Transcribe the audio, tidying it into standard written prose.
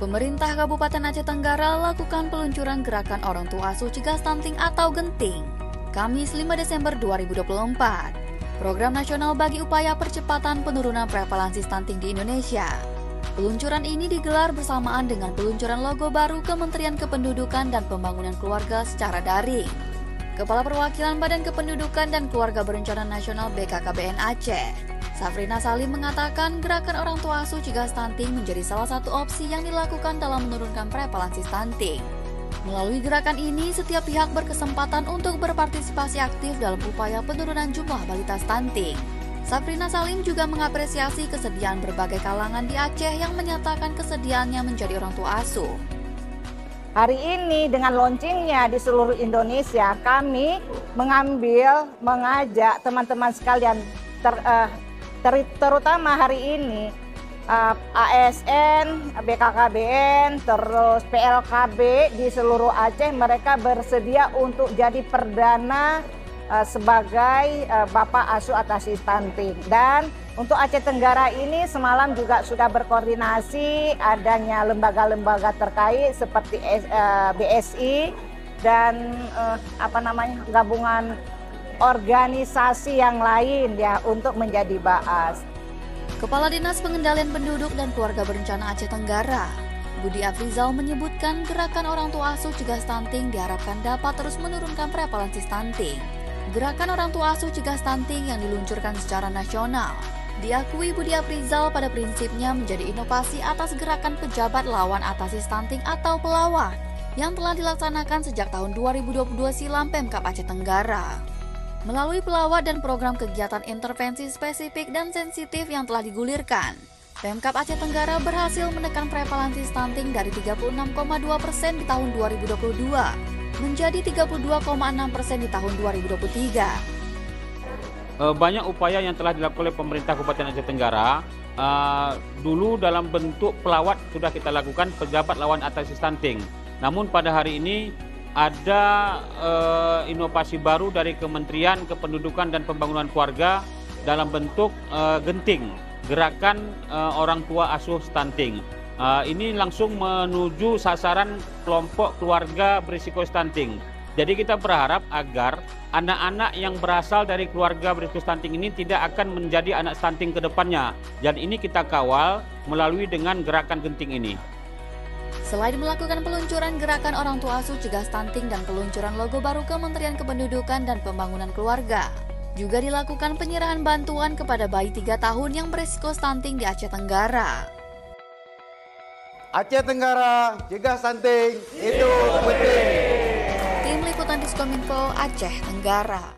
Pemerintah Kabupaten Aceh Tenggara lakukan peluncuran gerakan orang tua asuh cegah stunting atau genting, Kamis 5 Desember 2024. Program nasional bagi upaya percepatan penurunan prevalensi stunting di Indonesia. Peluncuran ini digelar bersamaan dengan peluncuran logo baru Kementerian Kependudukan dan Pembangunan Keluarga secara daring. Kepala Perwakilan Badan Kependudukan dan Keluarga Berencana Nasional BKKBN Aceh, Safrina Salim mengatakan gerakan orang tua asuh cegah stunting menjadi salah satu opsi yang dilakukan dalam menurunkan prevalensi stunting. Melalui gerakan ini, setiap pihak berkesempatan untuk berpartisipasi aktif dalam upaya penurunan jumlah balita stunting. Safrina Salim juga mengapresiasi kesediaan berbagai kalangan di Aceh yang menyatakan kesediaannya menjadi orang tua asuh. Hari ini dengan launchingnya di seluruh Indonesia, kami mengajak teman-teman sekalian, terutama hari ini ASN, BKKBN, terus PLKB di seluruh Aceh, mereka bersedia untuk jadi perdana sebagai Bapak Asuh atasi stunting. Dan untuk Aceh Tenggara ini semalam juga sudah berkoordinasi adanya lembaga-lembaga terkait seperti BSI dan gabungan organisasi yang lain ya untuk menjadi BAAS. Kepala Dinas Pengendalian Penduduk dan Keluarga Berencana Aceh Tenggara, Budi Afrizal menyebutkan gerakan orang tua asuh cegah stunting diharapkan dapat terus menurunkan prevalensi stunting. Gerakan orang tua asuh cegah stunting yang diluncurkan secara nasional diakui Budi Afrizal pada prinsipnya menjadi inovasi atas gerakan pejabat lawan atasi stunting atau pelawat yang telah dilaksanakan sejak tahun 2022 silam Pemkab Aceh Tenggara. Melalui pelawat dan program kegiatan intervensi spesifik dan sensitif yang telah digulirkan, Pemkab Aceh Tenggara berhasil menekan prevalensi stunting dari 36,2% di tahun 2022 menjadi 32,6% di tahun 2023. Banyak upaya yang telah dilakukan oleh pemerintah Kabupaten Aceh Tenggara. Dulu dalam bentuk pelawat sudah kita lakukan pejabat lawan atasi stunting. Namun pada hari ini ada inovasi baru dari Kementerian Kependudukan dan Pembangunan Keluarga dalam bentuk genting, gerakan orang tua asuh stunting. Ini langsung menuju sasaran kelompok keluarga berisiko stunting. Jadi kita berharap agar anak-anak yang berasal dari keluarga berisiko stunting ini tidak akan menjadi anak stunting ke depannya. Dan ini kita kawal melalui dengan gerakan genting ini. Selain melakukan peluncuran gerakan orang tua asuh cegah stunting dan peluncuran logo baru Kementerian Kependudukan dan Pembangunan Keluarga, juga dilakukan penyerahan bantuan kepada bayi 3 tahun yang berisiko stunting di Aceh Tenggara. Aceh Tenggara, cegah stunting, itu penting. Tim Liputan Diskominfo Aceh Tenggara.